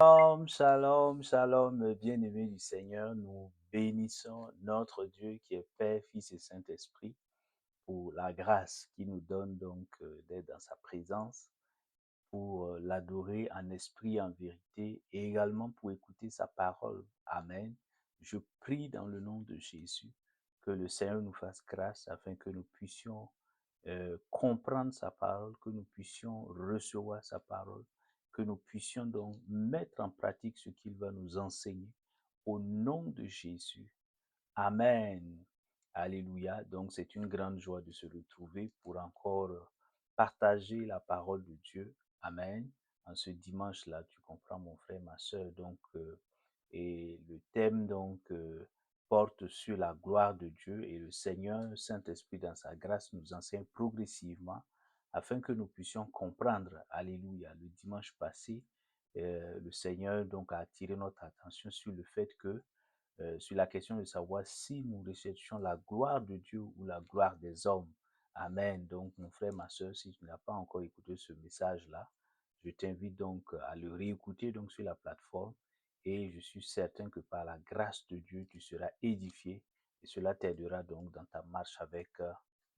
Shalom, shalom, shalom, bien-aimés du Seigneur, nous bénissons notre Dieu qui est Père, Fils et Saint-Esprit pour la grâce qu'il nous donne donc d'être dans sa présence, pour l'adorer en esprit et en vérité et également pour écouter sa parole. Amen. Je prie dans le nom de Jésus que le Seigneur nous fasse grâce afin que nous puissions comprendre sa parole, que nous puissions recevoir sa parole, que nous puissions donc mettre en pratique ce qu'il va nous enseigner au nom de Jésus. Amen. Alléluia. Donc, c'est une grande joie de se retrouver pour encore partager la parole de Dieu. Amen. En ce dimanche-là, tu comprends, mon frère, ma soeur. Donc, et le thème, donc, porte sur la gloire de Dieu et le Seigneur, Saint-Esprit, dans sa grâce, nous enseigne progressivement afin que nous puissions comprendre. Alléluia. Le dimanche passé, le Seigneur, donc, a attiré notre attention sur le fait que sur la question de savoir si nous recherchons la gloire de Dieu ou la gloire des hommes. Amen. Donc, mon frère, ma soeur, si tu n'as pas encore écouté ce message-là, je t'invite donc à le réécouter donc sur la plateforme et je suis certain que par la grâce de Dieu, tu seras édifié et cela t'aidera donc dans ta marche avec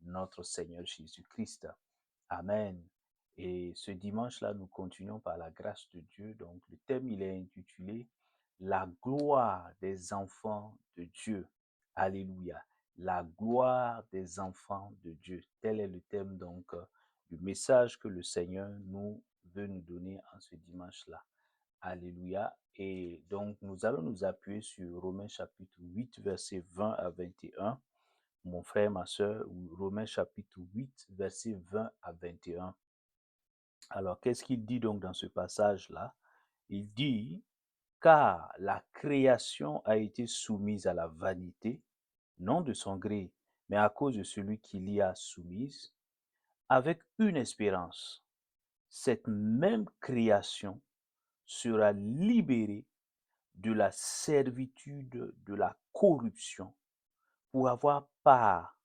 notre Seigneur Jésus-Christ. Amen. Et ce dimanche-là, nous continuons par la grâce de Dieu. Donc, le thème, il est intitulé la gloire des enfants de Dieu. Alléluia. La gloire des enfants de Dieu. Tel est le thème donc du message que le Seigneur nous veut nous donner en ce dimanche-là. Alléluia. Et donc, nous allons nous appuyer sur Romains chapitre 8, versets 20 à 21. Mon frère, ma soeur, Romains chapitre 8, versets 20 à 21. Alors, qu'est-ce qu'il dit donc dans ce passage-là? Il dit, car la création a été soumise à la vanité, non de son gré, mais à cause de celui qui l'y a soumise, avec une espérance. Cette même création sera libérée de la servitude de la corruption pour avoir part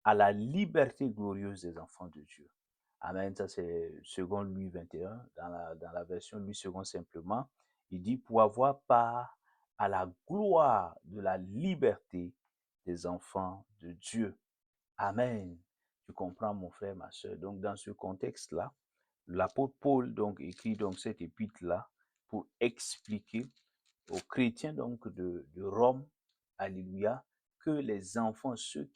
à la liberté glorieuse des enfants de Dieu. Amen. Ça, c'est second Louis 21, dans la version Louis second simplement. Il dit pour avoir part à la gloire de la liberté des enfants de Dieu. Amen. Tu comprends, mon frère, ma soeur. Donc, dans ce contexte-là, l'apôtre Paul donc écrit donc cette épître-là pour expliquer aux chrétiens donc de Rome, alléluia, que les enfants, ceux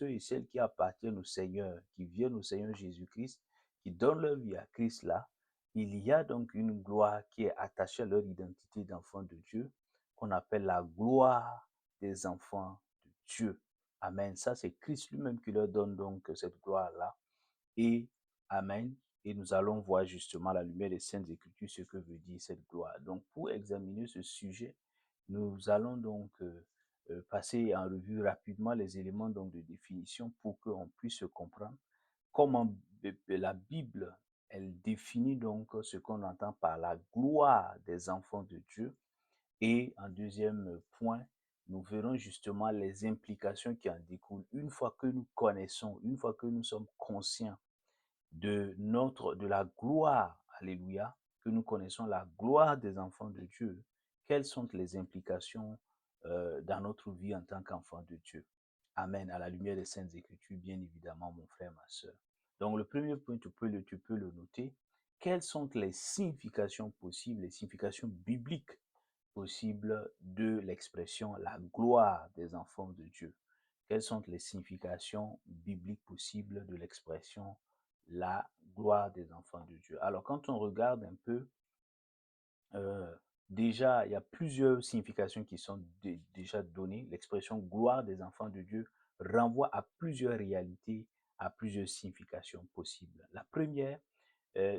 et celles qui appartiennent au Seigneur, qui viennent au Seigneur Jésus-Christ, qui donnent leur vie à Christ là, il y a donc une gloire qui est attachée à leur identité d'enfants de Dieu, qu'on appelle la gloire des enfants de Dieu. Amen. Ça, c'est Christ lui-même qui leur donne donc cette gloire-là. Et Amen. Et nous allons voir justement à la lumière des Saintes Écritures ce que veut dire cette gloire. Donc, pour examiner ce sujet, nous allons donc passer en revue rapidement les éléments donc, de définition pour qu'on puisse comprendre comment la Bible, elle définit donc ce qu'on entend par la gloire des enfants de Dieu. Et en deuxième point, nous verrons justement les implications qui en découlent une fois que nous connaissons, une fois que nous sommes conscients de la gloire, alléluia, que nous connaissons la gloire des enfants de Dieu, quelles sont les implications dans notre vie en tant qu'enfant de Dieu. Amen. À la lumière des Saintes Écritures, bien évidemment, mon frère, ma soeur. Donc, le premier point, tu peux le noter. Quelles sont les significations possibles, les significations bibliques possibles de l'expression la gloire des enfants de Dieu? Quelles sont les significations bibliques possibles de l'expression la gloire des enfants de Dieu? Alors, quand on regarde un peu, déjà, il y a plusieurs significations qui sont déjà données. L'expression gloire des enfants de Dieu renvoie à plusieurs réalités, à plusieurs significations possibles. La première,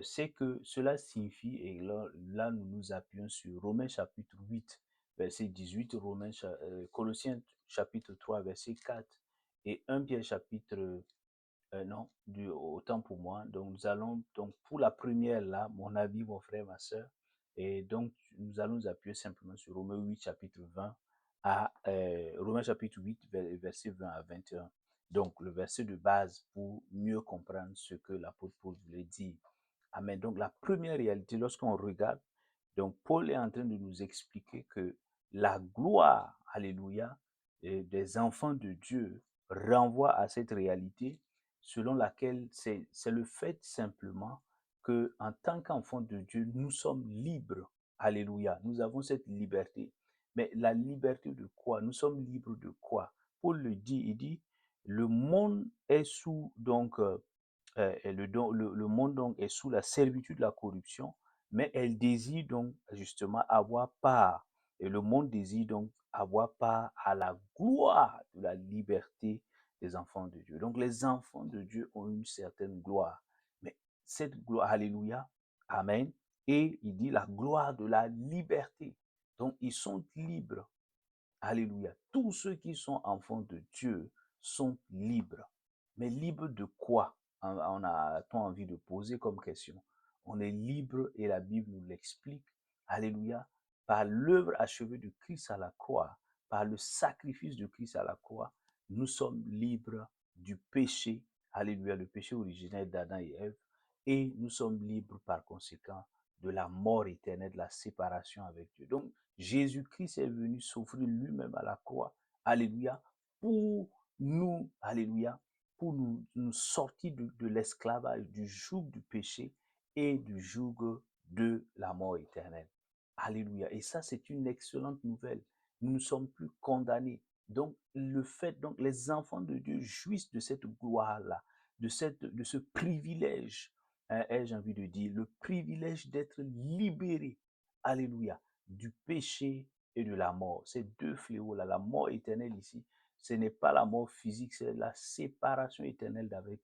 c'est que cela signifie, et là nous nous appuyons sur Romains chapitre 8, verset 18, Colossiens chapitre 3, verset 4, et 1 Pierre chapitre non, autant pour moi. Donc, nous allons, donc, pour la première là, mon avis, mon frère, ma soeur, et donc, nous allons nous appuyer simplement sur Romains 8, chapitre 20 Romains chapitre 8, verset 20 à 21. Donc, le verset de base pour mieux comprendre ce que l'apôtre Paul voulait dire. Amen. Donc, la première réalité, lorsqu'on regarde Donc, Paul est en train de nous expliquer que la gloire, alléluia, des enfants de Dieu renvoie à cette réalité selon laquelle c'est le fait simplement que en tant qu'enfants de Dieu, nous sommes libres. Alléluia. Nous avons cette liberté. Mais la liberté de quoi? Nous sommes libres de quoi? Paul le dit, il dit, le monde est sous donc le monde donc est sous la servitude de la corruption, mais elle désire donc justement avoir part, et le monde désire donc avoir part à la gloire de la liberté des enfants de Dieu. Donc les enfants de Dieu ont une certaine gloire, mais cette gloire, alléluia, amen, et il dit la gloire de la liberté. Donc ils sont libres. Alléluia. Tous ceux qui sont enfants de Dieu sont libres. Mais libres de quoi? On a-t-on envie de poser comme question? On est libre et la Bible nous l'explique. Alléluia. Par l'œuvre achevée de Christ à la croix, par le sacrifice de Christ à la croix, nous sommes libres du péché. Alléluia. Le péché originel d'Adam et Ève. Et nous sommes libres par conséquent de la mort éternelle, de la séparation avec Dieu. Donc, Jésus-Christ est venu s'offrir lui-même à la croix, alléluia, pour nous, alléluia, pour nous sortir de l'esclavage, du joug du péché et du joug de la mort éternelle. Alléluia. Et ça, c'est une excellente nouvelle. Nous ne sommes plus condamnés. Donc, donc, les enfants de Dieu jouissent de cette gloire-là, de ce privilège, hein, ai-je envie de dire, le privilège d'être libéré. Alléluia, du péché et de la mort. Ces deux fléaux-là, la mort éternelle ici, ce n'est pas la mort physique, c'est la séparation éternelle avec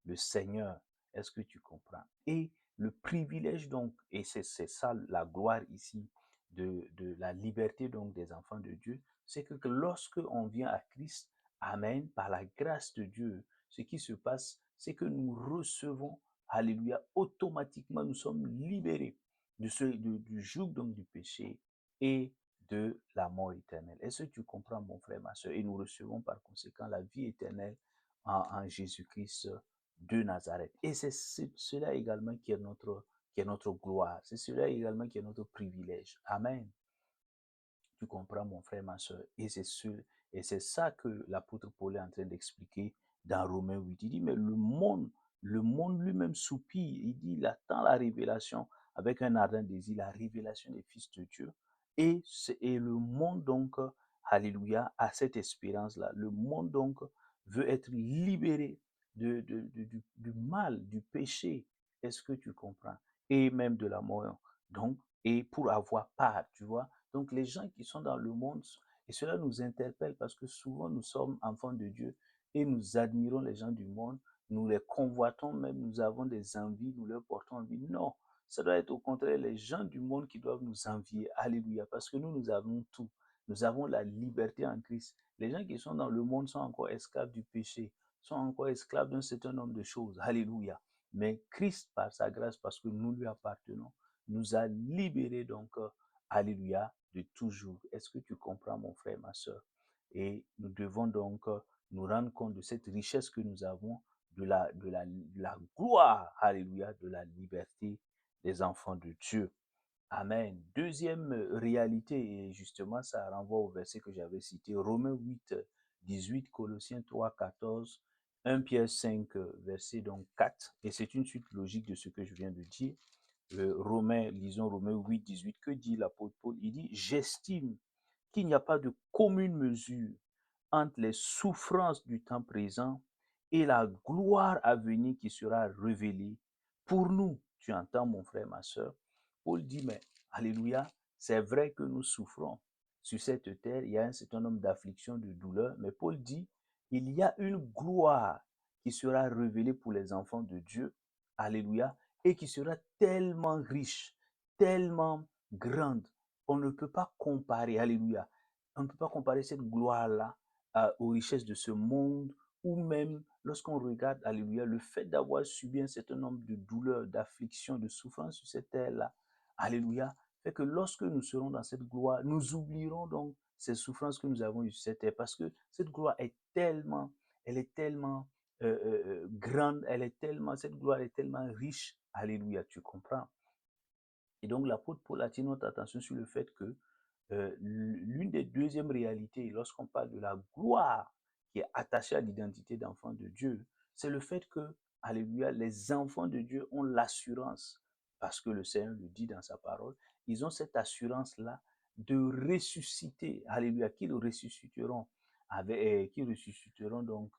le Seigneur. Est-ce que tu comprends? Et le privilège donc, et c'est ça la gloire ici de la liberté donc des enfants de Dieu, c'est que lorsque on vient à Christ, amen, par la grâce de Dieu, ce qui se passe, c'est que nous recevons, alléluia, automatiquement, nous sommes libérés du joug donc du péché et de la mort éternelle. Est-ce que tu comprends, mon frère, ma soeur? Et nous recevons par conséquent la vie éternelle en Jésus-Christ de Nazareth. Et c'est cela également qui est notre gloire. C'est cela également qui est notre privilège. Amen. Tu comprends, mon frère, ma soeur. Et c'est ça que l'apôtre Paul est en train d'expliquer dans Romains 8. Il dit, mais le monde lui-même soupire. Il dit, il attend la révélation avec un ardent désir, la révélation des fils de Dieu. Et le monde, donc, alléluia, a cette espérance-là. Le monde, donc, veut être libéré du mal, du péché. Est-ce que tu comprends? Et même de la mort. Donc, et pour avoir part, tu vois. Donc les gens qui sont dans le monde, et cela nous interpelle parce que souvent nous sommes enfants de Dieu et nous admirons les gens du monde, nous les convoitons même, nous avons des envies, nous leur portons envie. Non, ça doit être au contraire les gens du monde qui doivent nous envier. Alléluia, parce que nous avons tout. Nous avons la liberté en Christ. Les gens qui sont dans le monde sont encore esclaves du péché, sont encore esclaves d'un certain nombre de choses. Alléluia. Mais Christ, par sa grâce, parce que nous lui appartenons, nous a libérés donc, alléluia, de toujours. Est-ce que tu comprends, mon frère, ma soeur? Et nous devons donc nous rendre compte de cette richesse que nous avons, de la gloire, alléluia, de la liberté des enfants de Dieu. Amen. Deuxième réalité, et justement, ça renvoie au verset que j'avais cité, Romains 8, 18, Colossiens 3, 14, 1 Pierre 5, verset donc 4. Et c'est une suite logique de ce que je viens de dire. Lisons Romains 8, 18. Que dit l'apôtre Paul? Il dit, j'estime qu'il n'y a pas de commune mesure entre les souffrances du temps présent et la gloire à venir qui sera révélée pour nous. Tu entends, mon frère, ma soeur? Paul dit, mais alléluia, c'est vrai que nous souffrons. Sur cette terre, il y a un certain nombre d'afflictions, de douleurs, mais Paul dit, il y a une gloire qui sera révélée pour les enfants de Dieu. Alléluia. Et qui sera tellement riche, tellement grande. On ne peut pas comparer, alléluia, on ne peut pas comparer cette gloire-là aux richesses de ce monde, ou même lorsqu'on regarde, alléluia, le fait d'avoir subi un certain nombre de douleurs, d'afflictions, de souffrances sur cette terre-là, alléluia, fait que lorsque nous serons dans cette gloire, nous oublierons donc ces souffrances que nous avons eues sur cette terre, parce que cette gloire est tellement, elle est tellement grande, cette gloire est tellement riche, alléluia, tu comprends? Et donc, l'apôtre Paul attire notre attention sur le fait que l'une des deuxièmes réalités, lorsqu'on parle de la gloire qui est attachée à l'identité d'enfant de Dieu, c'est le fait que, alléluia, les enfants de Dieu ont l'assurance, parce que le Seigneur le dit dans sa parole, ils ont cette assurance-là de ressusciter, alléluia, qu'ils ressusciteront, qu'ils ressusciteront donc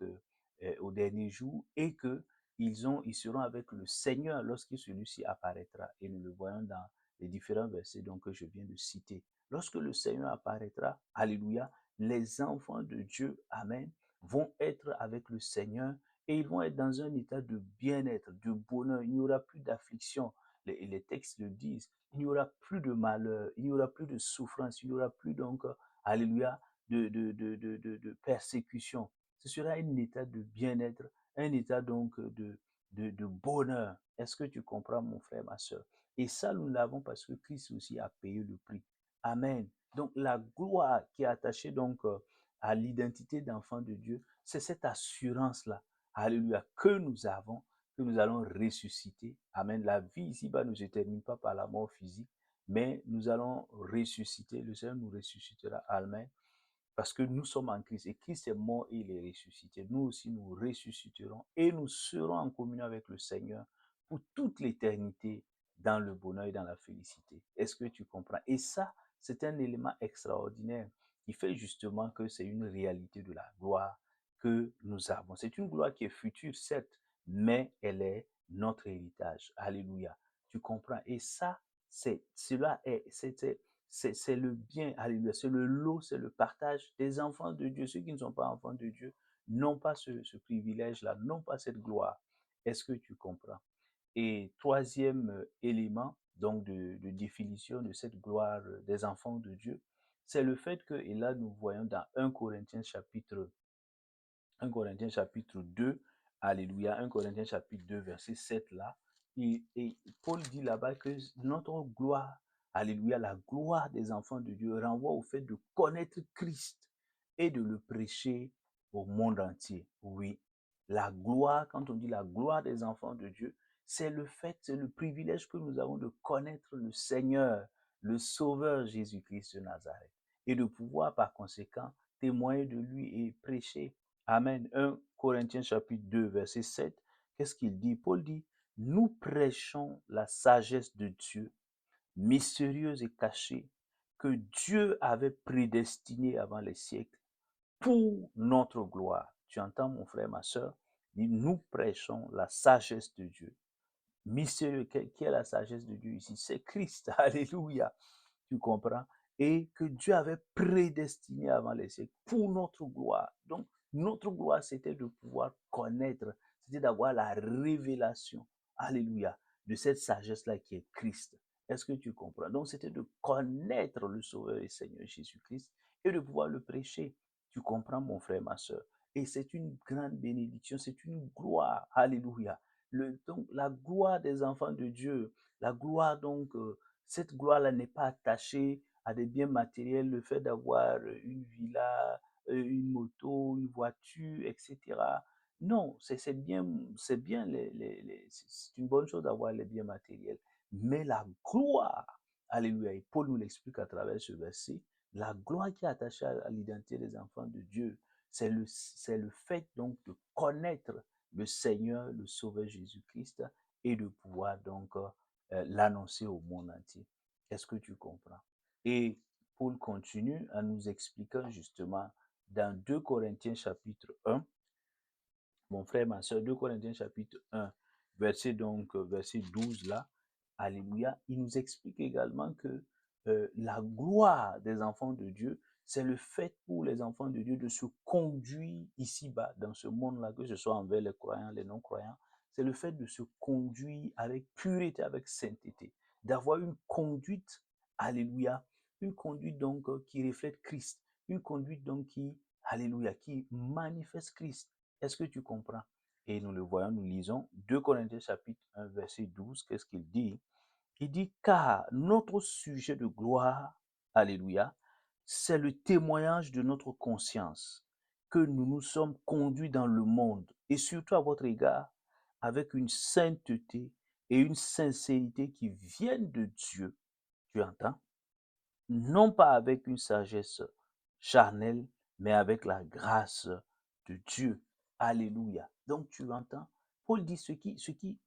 au dernier jour et que ils seront avec le Seigneur lorsque celui-ci apparaîtra. Et nous le voyons dans les différents versets donc, que je viens de citer. Lorsque le Seigneur apparaîtra, alléluia, les enfants de Dieu, amen, vont être avec le Seigneur et ils vont être dans un état de bien-être, de bonheur. Il n'y aura plus d'affliction. Les textes le disent. Il n'y aura plus de malheur, il n'y aura plus de souffrance, il n'y aura plus donc, alléluia, de persécution. Ce sera un état de bien-être, un état donc de bonheur. Est-ce que tu comprends, mon frère, ma soeur? Et ça, nous l'avons parce que Christ aussi a payé le prix. Amen. Donc, la gloire qui est attachée donc à l'identité d'enfant de Dieu, c'est cette assurance-là, alléluia, que nous avons, que nous allons ressusciter. Amen. La vie ici-bas ne se termine pas par la mort physique, mais nous allons ressusciter. Le Seigneur nous ressuscitera. Amen. Parce que nous sommes en Christ et Christ est mort et il est ressuscité. Nous aussi, nous ressusciterons et nous serons en communion avec le Seigneur pour toute l'éternité dans le bonheur et dans la félicité. Est-ce que tu comprends? Et ça, c'est un élément extraordinaire qui fait justement que c'est une réalité de la gloire que nous avons. C'est une gloire qui est future, certes, mais elle est notre héritage. Alléluia. Tu comprends? Et ça, c'est le bien, alléluia, c'est le lot, c'est le partage des enfants de Dieu. Ceux qui ne sont pas enfants de Dieu n'ont pas ce privilège-là, n'ont pas cette gloire. Est-ce que tu comprends? Et troisième élément, donc de définition de cette gloire des enfants de Dieu, c'est le fait que, et là nous voyons dans 1 Corinthiens chapitre 2, alléluia, 1 Corinthiens chapitre 2, verset 7 là, et Paul dit là-bas que notre gloire, alléluia, la gloire des enfants de Dieu renvoie au fait de connaître Christ et de le prêcher au monde entier. Oui, la gloire, quand on dit la gloire des enfants de Dieu, c'est le fait, c'est le privilège que nous avons de connaître le Seigneur, le Sauveur Jésus-Christ de Nazareth, et de pouvoir par conséquent témoigner de lui et prêcher. Amen. 1 Corinthiens chapitre 2, verset 7. Qu'est-ce qu'il dit? Paul dit, nous prêchons la sagesse de Dieu, mystérieuse et cachée, que Dieu avait prédestinée avant les siècles pour notre gloire. Tu entends, mon frère, ma soeur? Nous prêchons la sagesse de Dieu. Mystérieux, qui est la sagesse de Dieu ici? C'est Christ. Alléluia. Tu comprends? Et que Dieu avait prédestiné avant les siècles pour notre gloire. Donc, notre gloire, c'était de pouvoir connaître, c'était d'avoir la révélation, alléluia, de cette sagesse-là qui est Christ. Est-ce que tu comprends? Donc, c'était de connaître le Sauveur et Seigneur Jésus-Christ et de pouvoir le prêcher. Tu comprends, mon frère, ma soeur? Et c'est une grande bénédiction, c'est une gloire, alléluia. Donc, la gloire des enfants de Dieu, la gloire donc cette gloire-là n'est pas attachée à des biens matériels, le fait d'avoir une villa, une moto, une voiture, etc. Non, c'est bien c'est une bonne chose d'avoir les biens matériels. Mais la gloire, alléluia, et Paul nous l'explique à travers ce verset, la gloire qui est attachée à l'identité des enfants de Dieu, c'est le fait donc de connaître le Seigneur, le Sauveur Jésus-Christ et de pouvoir donc l'annoncer au monde entier. Est-ce que tu comprends? Et Paul continue en nous expliquant justement dans 2 Corinthiens chapitre 1, mon frère, ma soeur, 2 Corinthiens chapitre 1, verset 12 là, alléluia, il nous explique également que la gloire des enfants de Dieu, c'est le fait pour les enfants de Dieu de se conduire ici-bas, dans ce monde-là, que ce soit envers les croyants, les non-croyants, c'est le fait de se conduire avec pureté, avec sainteté, d'avoir une conduite, alléluia, une conduite donc qui reflète Christ, une conduite donc qui, alléluia, qui manifeste Christ. Est-ce que tu comprends? Et nous le voyons, nous lisons 2 Corinthiens chapitre 1, verset 12. Qu'est-ce qu'il dit? Il dit, car notre sujet de gloire, alléluia, c'est le témoignage de notre conscience, que nous nous sommes conduits dans le monde, et surtout à votre égard, avec une sainteté et une sincérité qui viennent de Dieu, tu entends? Non pas avec une sagesse charnelle, mais avec la grâce de Dieu. Alléluia. Donc tu entends, Paul dit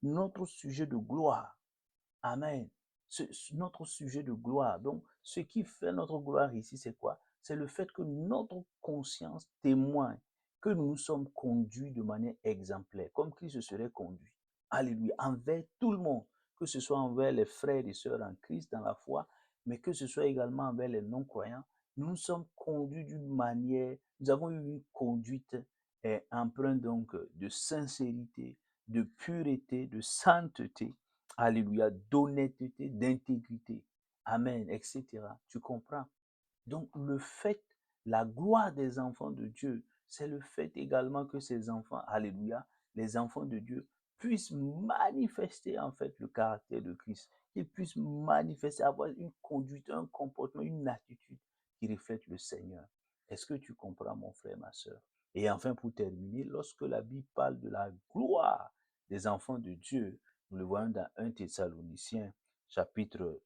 notre sujet de gloire. Amen. Notre sujet de gloire. Donc, ce qui fait notre gloire ici, c'est quoi? C'est le fait que notre conscience témoigne que nous nous sommes conduits de manière exemplaire, comme Christ se serait conduit. Alléluia. Envers tout le monde, que ce soit envers les frères et sœurs en Christ dans la foi, mais que ce soit également envers les non-croyants, nous nous sommes conduits d'une manière, nous avons eu une conduite empreinte donc de sincérité, de pureté, de sainteté. Alléluia, d'honnêteté, d'intégrité. Amen, etc. Tu comprends? Donc, le fait, la gloire des enfants de Dieu, c'est le fait également que ces enfants, alléluia, les enfants de Dieu, puissent manifester en fait le caractère de Christ, qu'ils puissent manifester, avoir une conduite, un comportement, une attitude qui reflète le Seigneur. Est-ce que tu comprends, mon frère, ma soeur? Et enfin, pour terminer, lorsque la Bible parle de la gloire des enfants de Dieu, nous le voyons dans 1 Thessaloniciens, chapitre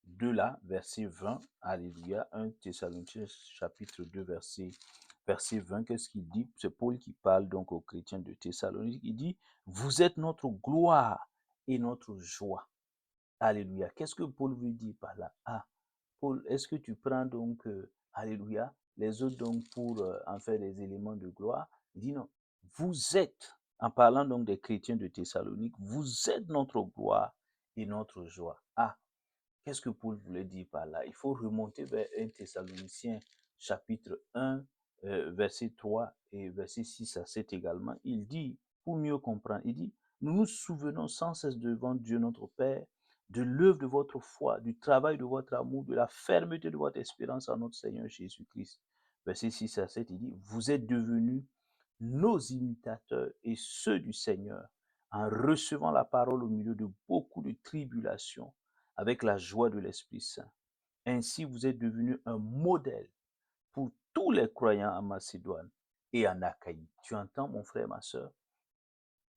2 là, verset 20, alléluia, 1 Thessaloniciens chapitre 2, verset 20, qu'est-ce qu'il dit? C'est Paul qui parle donc aux chrétiens de Thessalonique, il dit, vous êtes notre gloire et notre joie. Alléluia. Qu'est-ce que Paul veut dire par là? Ah, Paul, est-ce que tu prends donc, alléluia, les autres donc pour en faire des éléments de gloire? Il dit non, vous êtes, en parlant donc des chrétiens de Thessalonique, vous êtes notre gloire et notre joie. Ah, qu'est-ce que Paul voulait dire par là? Il faut remonter vers 1 Thessaloniciens chapitre 1, verset 3 et verset 6 à 7 également. Il dit, pour mieux comprendre, il dit, nous nous souvenons sans cesse devant Dieu notre Père de l'œuvre de votre foi, du travail de votre amour, de la fermeté de votre espérance en notre Seigneur Jésus-Christ. Verset 6 à 7, il dit, vous êtes devenus nos imitateurs et ceux du Seigneur en recevant la parole au milieu de beaucoup de tribulations avec la joie de l'Esprit Saint. Ainsi, vous êtes devenus un modèle pour tous les croyants en Macédoine et en Achaïe. Tu entends, mon frère, ma soeur?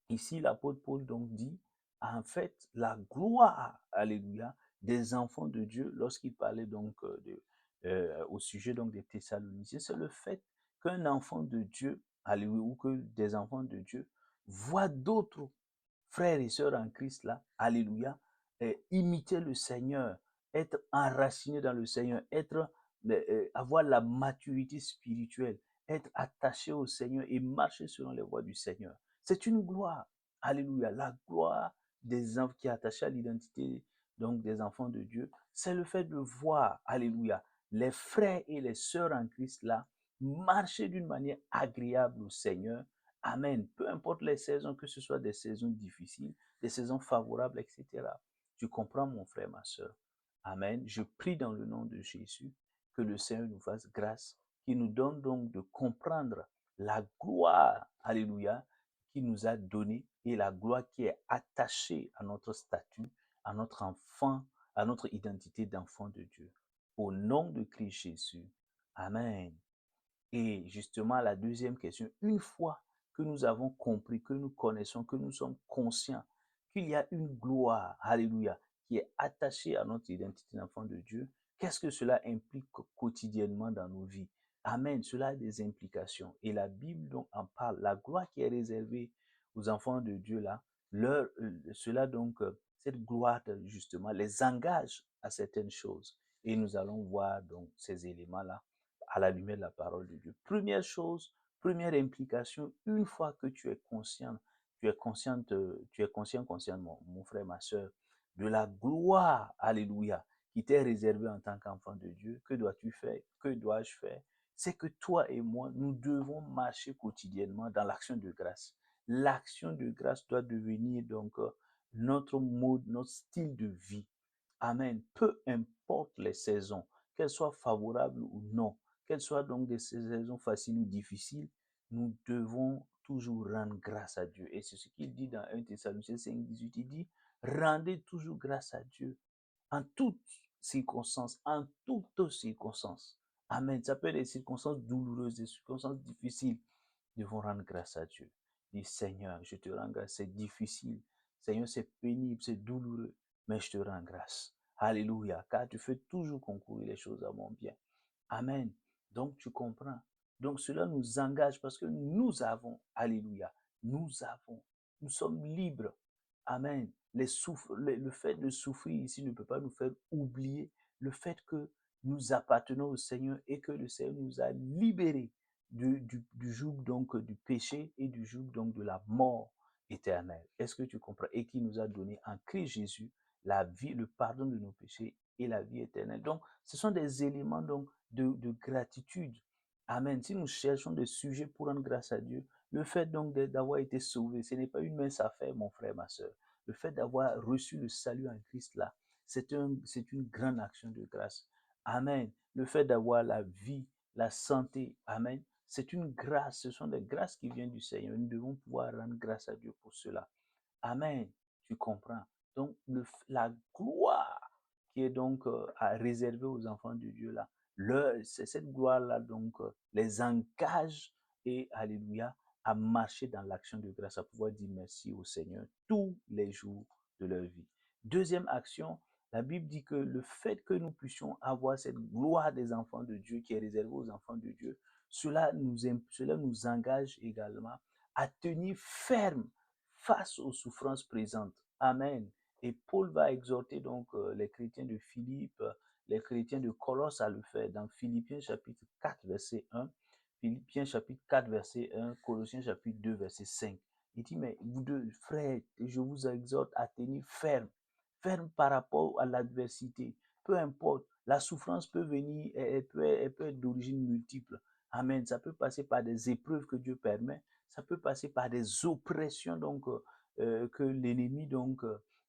Ici, l'apôtre Paul donc dit, en fait, la gloire, alléluia, des enfants de Dieu, lorsqu'il parlait donc au sujet donc des Thessaloniciens, c'est le fait qu'un enfant de Dieu, alléluia, ou que des enfants de Dieu voient d'autres frères et sœurs en Christ là, alléluia, imiter le Seigneur, être enraciné dans le Seigneur, avoir la maturité spirituelle, être attaché au Seigneur et marcher selon les voies du Seigneur. C'est une gloire. Alléluia. La gloire des enfants qui est attachée à l'identité donc des enfants de Dieu, c'est le fait de voir, alléluia, les frères et les sœurs en Christ là marcher d'une manière agréable au Seigneur. Amen. Peu importe les saisons, que ce soit des saisons difficiles, des saisons favorables, etc. Tu comprends, mon frère, ma soeur. Amen. Je prie dans le nom de Jésus que le Seigneur nous fasse grâce, qu'il nous donne donc de comprendre la gloire, alléluia, qu'il nous a donnée et la gloire qui est attachée à notre statut, à notre enfant, à notre identité d'enfant de Dieu. Au nom de Christ Jésus. Amen. Et justement, la deuxième question, une fois que nous avons compris, que nous connaissons, que nous sommes conscients qu'il y a une gloire, alléluia, qui est attachée à notre identité d'enfant de Dieu, qu'est-ce que cela implique quotidiennement dans nos vies? Amen, cela a des implications. Et la Bible donc en parle. La gloire qui est réservée aux enfants de Dieu là, cela donc, cette gloire justement les engage à certaines choses. Et nous allons voir donc ces éléments-là à la lumière de la parole de Dieu. Première chose, première implication, une fois que tu es conscient, conscient, mon frère, ma soeur, de la gloire, alléluia, qui t'est réservée en tant qu'enfant de Dieu, que dois-tu faire? Que dois-je faire? C'est que toi et moi, nous devons marcher quotidiennement dans l'action de grâce. L'action de grâce doit devenir donc notre mode, notre style de vie. Amen. Peu importe les saisons, qu'elles soient favorables ou non, qu'elles soient donc des saisons faciles ou difficiles, nous devons toujours rendre grâce à Dieu. Et c'est ce qu'il dit dans 1 Thessaloniciens 5, 18. Il dit, rendez toujours grâce à Dieu en toutes circonstances, en toutes circonstances. Amen. Ça peut être des circonstances douloureuses, des circonstances difficiles. Nous devons rendre grâce à Dieu. Dis, Seigneur, je te rends grâce, c'est difficile. Seigneur, c'est pénible, c'est douloureux, mais je te rends grâce. Alléluia, car tu fais toujours concourir les choses à mon bien. Amen. Donc, tu comprends. Donc, cela nous engage parce que nous avons, alléluia, nous sommes libres. Amen. Le fait de souffrir ici ne peut pas nous faire oublier le fait que nous appartenons au Seigneur et que le Seigneur nous a libérés du joug donc du péché et du joug donc de la mort éternelle. Est-ce que tu comprends? Et qui nous a donné en Christ Jésus la vie, le pardon de nos péchés et la vie éternelle. Donc, ce sont des éléments donc de gratitude. Amen. Si nous cherchons des sujets pour rendre grâce à Dieu, le fait donc d'avoir été sauvé, ce n'est pas une mince affaire, mon frère, ma soeur. Le fait d'avoir reçu le salut en Christ là, c'est une grande action de grâce. Amen. Le fait d'avoir la vie, la santé, amen, c'est une grâce. Ce sont des grâces qui viennent du Seigneur. Nous devons pouvoir rendre grâce à Dieu pour cela. Amen. Tu comprends? Donc, la gloire qui est donc réservée aux enfants de Dieu là, c'est cette gloire-là donc les engage et alléluia à marcher dans l'action de grâce, à pouvoir dire merci au Seigneur tous les jours de leur vie. Deuxième action, la Bible dit que le fait que nous puissions avoir cette gloire des enfants de Dieu qui est réservée aux enfants de Dieu, cela nous engage également à tenir ferme face aux souffrances présentes. Amen. Et Paul va exhorter donc les chrétiens de Philippe, les chrétiens de Colosse à le faire dans Philippiens chapitre 4, verset 1, Philippiens chapitre 4, verset 1, Colossiens chapitre 2, verset 5. Il dit, mais vous deux frères, je vous exhorte à tenir ferme, ferme par rapport à l'adversité. Peu importe, la souffrance peut venir, elle peut être d'origine multiple. Amen. Ça peut passer par des épreuves que Dieu permet, ça peut passer par des oppressions donc que l'ennemi donc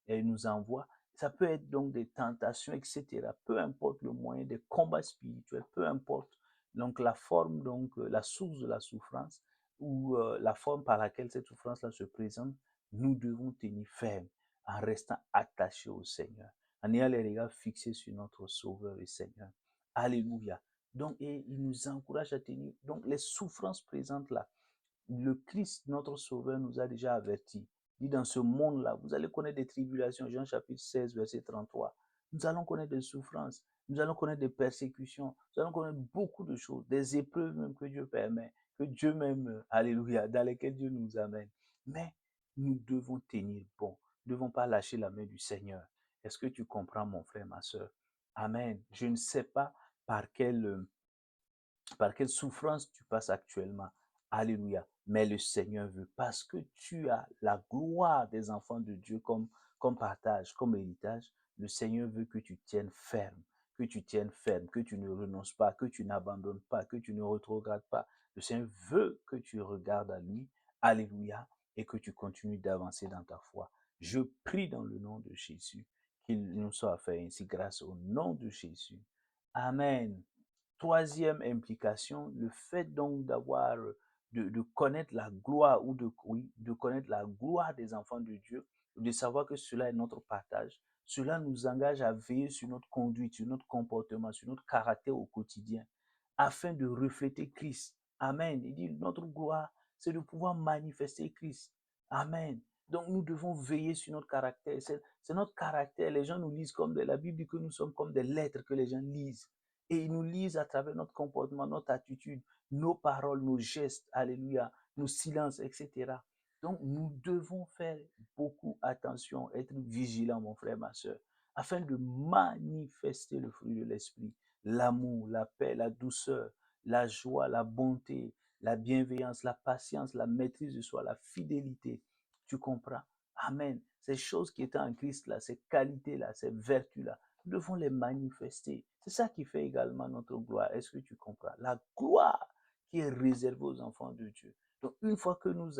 nous envoie. Ça peut être donc des tentations, etc. Peu importe le moyen, des combats spirituels, peu importe donc la forme, donc la source de la souffrance ou la forme par laquelle cette souffrance-là se présente, nous devons tenir ferme en restant attachés au Seigneur, en ayant les regards fixés sur notre Sauveur et Seigneur. Alléluia. Donc, et il nous encourage à tenir. Donc, les souffrances présentes là, le Christ, notre Sauveur, nous a déjà avertis. Il dit dans ce monde-là, vous allez connaître des tribulations. Jean chapitre 16, verset 33. Nous allons connaître des souffrances. Nous allons connaître des persécutions. Nous allons connaître beaucoup de choses. Des épreuves même que Dieu permet. Que Dieu même, alléluia, dans lesquelles Dieu nous amène. Mais nous devons tenir bon. Nous ne devons pas lâcher la main du Seigneur. Est-ce que tu comprends, mon frère, ma soeur? Amen. Je ne sais pas par quelle souffrance tu passes actuellement. Alléluia. Mais le Seigneur veut, parce que tu as la gloire des enfants de Dieu comme partage, comme héritage, le Seigneur veut que tu tiennes ferme, que tu tiennes ferme, que tu ne renonces pas, que tu n'abandonnes pas, que tu ne retrogrades pas. Le Seigneur veut que tu regardes à lui. Alléluia. Et que tu continues d'avancer dans ta foi. Je prie dans le nom de Jésus qu'il nous soit fait ainsi grâce au nom de Jésus. Amen. Troisième implication, le fait donc d'avoir, de connaître la gloire ou oui, de connaître la gloire des enfants de Dieu, de savoir que cela est notre partage, cela nous engage à veiller sur notre conduite, sur notre comportement, sur notre caractère au quotidien, afin de refléter Christ. Amen. Il dit, notre gloire, c'est de pouvoir manifester Christ. Amen. Donc nous devons veiller sur notre caractère. C'est notre caractère. Les gens nous lisent comme la Bible dit que nous sommes comme des lettres que les gens lisent. Et ils nous lisent à travers notre comportement, notre attitude, nos paroles, nos gestes, alléluia, nos silences, etc. Donc, nous devons faire beaucoup attention, être vigilants, mon frère, ma soeur, afin de manifester le fruit de l'esprit, l'amour, la paix, la douceur, la joie, la bonté, la bienveillance, la patience, la maîtrise de soi, la fidélité. Tu comprends? Amen. Ces choses qui étaient en Christ là, ces qualités-là, ces vertus-là, nous devons les manifester. C'est ça qui fait également notre gloire. Est-ce que tu comprends? La gloire qui est réservée aux enfants de Dieu. Donc, une fois que nous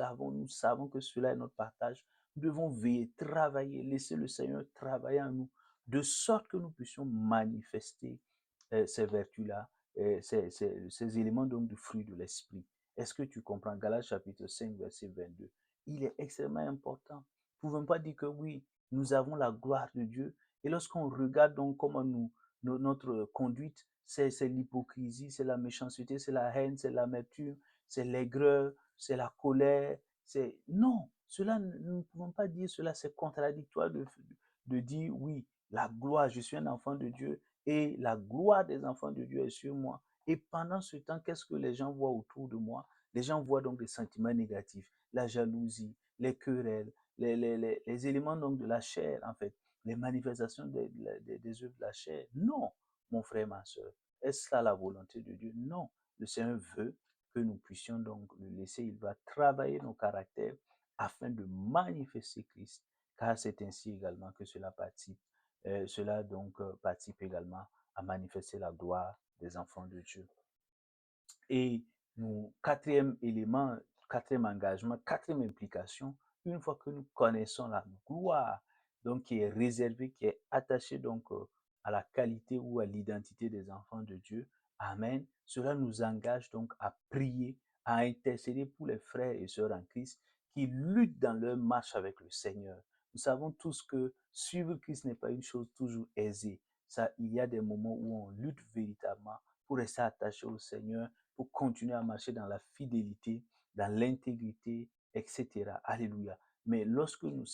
savons que cela est notre partage, nous devons veiller, travailler, laisser le Seigneur travailler en nous, de sorte que nous puissions manifester ces vertus-là, ces éléments donc du fruit de l'esprit. Est-ce que tu comprends? Galates chapitre 5, verset 22. Il est extrêmement important. Nous ne pouvons pas dire que oui, nous avons la gloire de Dieu. Et lorsqu'on regarde donc comment notre conduite, c'est l'hypocrisie, c'est la méchanceté, c'est la haine, c'est l'amertume, c'est l'aigreur, c'est la colère. Non, Cela, nous ne pouvons pas dire cela, c'est contradictoire de dire oui, la gloire, je suis un enfant de Dieu et la gloire des enfants de Dieu est sur moi. Et pendant ce temps, qu'est-ce que les gens voient autour de moi? Les gens voient donc des sentiments négatifs, la jalousie, les querelles, les éléments donc de la chair, en fait, les manifestations des œuvres de la chair. Non, mon frère, ma soeur. Est-ce là la volonté de Dieu? Non. Le Seigneur veut que nous puissions donc le laisser. Il va travailler nos caractères afin de manifester Christ, car c'est ainsi également que cela donc participe également à manifester la gloire des enfants de Dieu. Et nous, quatrième élément, quatrième engagement, quatrième implication, une fois que nous connaissons la gloire, donc qui est réservée, qui est attachée donc à la qualité ou à l'identité des enfants de Dieu, amen, cela nous engage donc à prier, à intercéder pour les frères et sœurs en Christ qui luttent dans leur marche avec le Seigneur. Nous savons tous que suivre Christ n'est pas une chose toujours aisée. Ça, il y a des moments où on lutte véritablement pour rester attaché au Seigneur, pour continuer à marcher dans la fidélité, dans l'intégrité, etc. Alléluia. Mais lorsque nous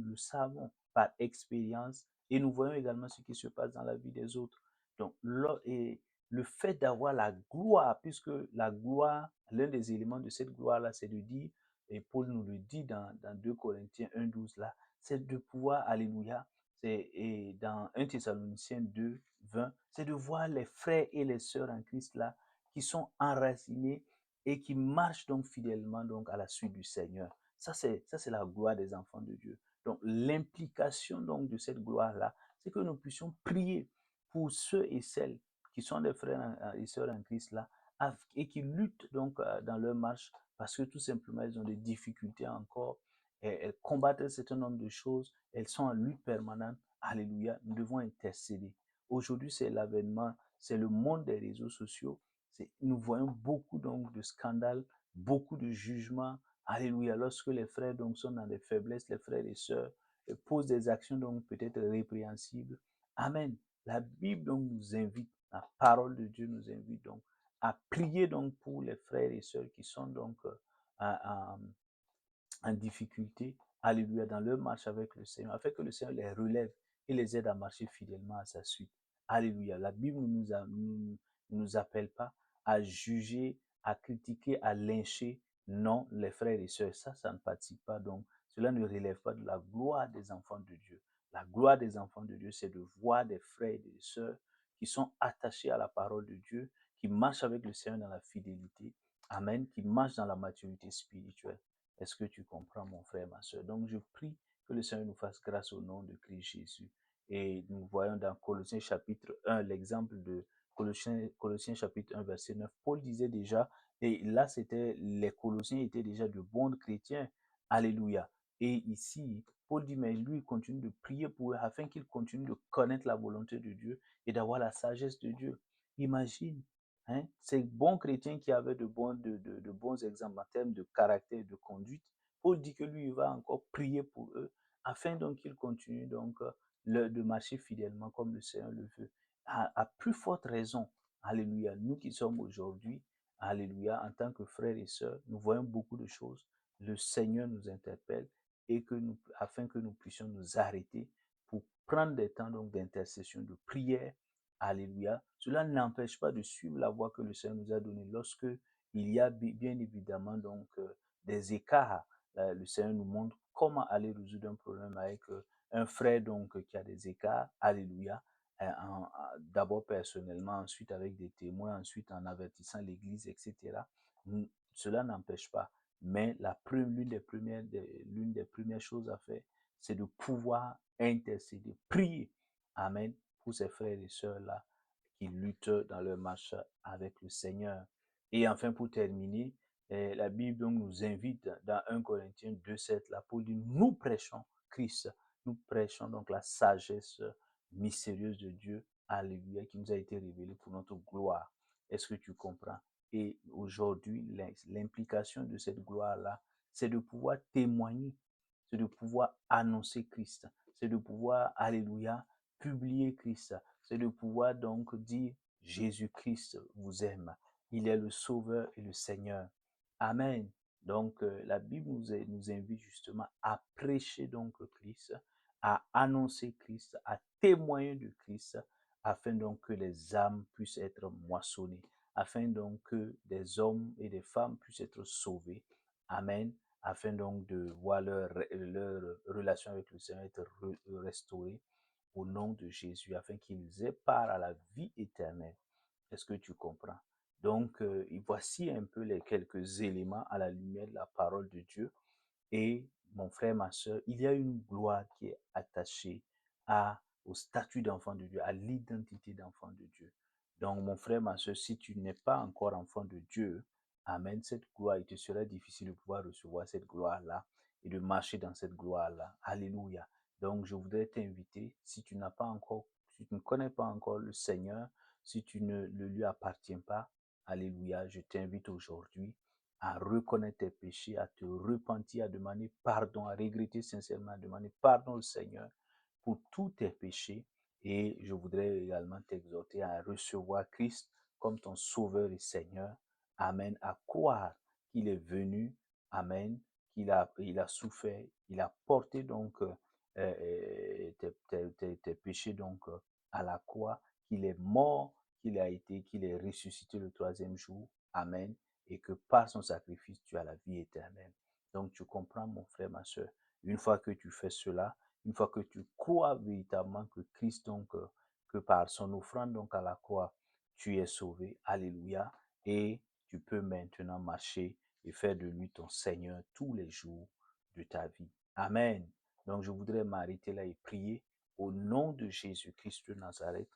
le savons par expérience et nous voyons également ce qui se passe dans la vie des autres. Donc, le fait d'avoir la gloire, puisque la gloire, l'un des éléments de cette gloire-là, c'est de dire, et Paul nous le dit dans 2 Corinthiens 1,12 là, c'est de pouvoir, alléluia, et dans 1 Thessaloniciens 2,20, c'est de voir les frères et les sœurs en Christ là qui sont enracinés et qui marchent donc fidèlement donc à la suite du Seigneur. Ça, c'est la gloire des enfants de Dieu. Donc, l'implication donc de cette gloire-là, c'est que nous puissions prier pour ceux et celles qui sont des frères et sœurs en Christ là et qui luttent donc dans leur marche parce que tout simplement, ils ont des difficultés encore. Elles combattent un certain nombre de choses. Elles sont en lutte permanente. Alléluia. Nous devons intercéder. Aujourd'hui, c'est l'avènement, c'est le monde des réseaux sociaux. Nous voyons beaucoup donc de scandales, beaucoup de jugements. Alléluia. Lorsque les frères donc sont dans des faiblesses, les frères et sœurs posent des actions donc peut-être répréhensibles. Amen. La Bible donc nous invite, la parole de Dieu nous invite donc à prier donc pour les frères et sœurs qui sont donc en difficulté, alléluia, dans leur marche avec le Seigneur, afin que le Seigneur les relève et les aide à marcher fidèlement à sa suite. Alléluia. La Bible ne nous appelle pas à juger, à critiquer, à lyncher. Non, les frères et sœurs, ça ne participe pas. Donc, cela ne relève pas de la gloire des enfants de Dieu. La gloire des enfants de Dieu, c'est de voir des frères et des sœurs qui sont attachés à la parole de Dieu, qui marchent avec le Seigneur dans la fidélité. Amen. Qui marchent dans la maturité spirituelle. Est-ce que tu comprends, mon frère, ma soeur? Donc, je prie que le Seigneur nous fasse grâce au nom de Christ Jésus. Et nous voyons dans Colossiens chapitre 1 l'exemple de Colossiens chapitre 1 verset 9. Paul disait déjà, et là les Colossiens étaient déjà de bons chrétiens. Alléluia. Et ici, Paul dit, mais lui, il continue de prier pour eux afin qu'ils continuent de connaître la volonté de Dieu et d'avoir la sagesse de Dieu. Imagine, hein, ces bons chrétiens qui avaient de bons exemples en termes de caractère et de conduite. Paul dit que lui, il va encore prier pour eux afin donc qu'ils continuent donc de marcher fidèlement comme le Seigneur le veut. À plus forte raison, alléluia, nous qui sommes aujourd'hui, alléluia, en tant que frères et sœurs, nous voyons beaucoup de choses. Le Seigneur nous interpelle et afin que nous puissions nous arrêter pour prendre des temps donc d'intercession, de prière. Alléluia. Cela n'empêche pas de suivre la voie que le Seigneur nous a donnée lorsque il y a bien évidemment donc des écarts. Le Seigneur nous montre comment aller résoudre un problème avec un frère donc qui a des écarts. Alléluia. D'abord personnellement, ensuite avec des témoins, ensuite en avertissant l'Église, etc. Cela n'empêche pas. Mais l'une des premières choses à faire, c'est de pouvoir intercéder, prier. Amen. Pour ces frères et sœurs-là qui luttent dans leur marche avec le Seigneur. Et enfin, pour terminer, la Bible donc nous invite dans 1 Corinthiens 2,7, là, pour dire, nous prêchons Christ, nous prêchons donc la sagesse mystérieuse de Dieu, alléluia, qui nous a été révélée pour notre gloire. Est-ce que tu comprends? Et aujourd'hui, l'implication de cette gloire-là, c'est de pouvoir témoigner, c'est de pouvoir annoncer Christ, c'est de pouvoir, alléluia, publier Christ, c'est de pouvoir donc dire Jésus-Christ vous aime. Il est le Sauveur et le Seigneur. Amen. Donc, la Bible nous invite justement à prêcher donc Christ, à annoncer Christ, à témoigner de Christ, afin donc que les âmes puissent être moissonnées, afin donc que des hommes et des femmes puissent être sauvés. Amen. Afin donc de voir leur relation avec le Seigneur être restaurée au nom de Jésus, afin qu'ils aient part à la vie éternelle. Est-ce que tu comprends? Donc, voici un peu les quelques éléments à la lumière de la parole de Dieu. Et mon frère, ma soeur, il y a une gloire qui est attachée au statut d'enfant de Dieu, à l'identité d'enfant de Dieu. Donc, mon frère, ma soeur, si tu n'es pas encore enfant de Dieu, amen, cette gloire, il te sera difficile de pouvoir recevoir cette gloire-là et de marcher dans cette gloire-là. Alléluia. Donc, je voudrais t'inviter, si tu n'as pas encore, si tu ne connais pas encore le Seigneur, si tu ne le lui appartiens pas, alléluia, je t'invite aujourd'hui à reconnaître tes péchés, à te repentir, à demander pardon, à regretter sincèrement, à demander pardon au Seigneur pour tous tes péchés. Et je voudrais également t'exhorter à recevoir Christ comme ton Sauveur et Seigneur. Amen. À croire qu'il est venu. Amen. Il a souffert. Il a porté donc tes péchés donc à la croix. Qu'il est mort, qu'il est ressuscité le troisième jour. Amen. Et que par son sacrifice, tu as la vie éternelle. Donc tu comprends, mon frère, ma soeur. Une fois que tu fais cela, une fois que tu crois véritablement que Christ, donc, que par son offrande donc à la croix, tu es sauvé. Alléluia. Et tu peux maintenant marcher et faire de lui ton Seigneur tous les jours de ta vie. Amen. Donc, je voudrais m'arrêter là et prier au nom de Jésus-Christ de Nazareth,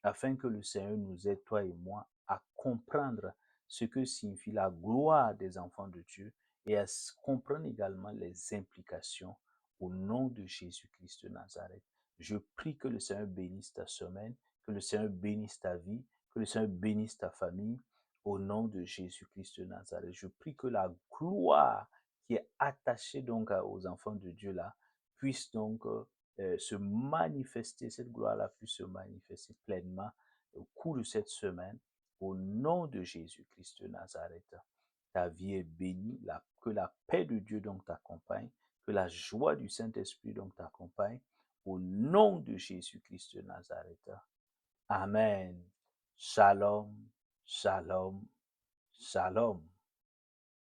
afin que le Seigneur nous aide, toi et moi, à comprendre ce que signifie la gloire des enfants de Dieu et à comprendre également les implications au nom de Jésus-Christ de Nazareth. Je prie que le Seigneur bénisse ta semaine, que le Seigneur bénisse ta vie, que le Seigneur bénisse ta famille, au nom de Jésus-Christ de Nazareth. Je prie que la gloire qui est attachée donc aux enfants de Dieu là, puisse donc se manifester, cette gloire-là puisse se manifester pleinement au cours de cette semaine, au nom de Jésus-Christ de Nazareth. Ta vie est bénie, que la paix de Dieu donc t'accompagne, que la joie du Saint-Esprit donc t'accompagne, au nom de Jésus-Christ de Nazareth. Amen. Shalom, shalom, shalom.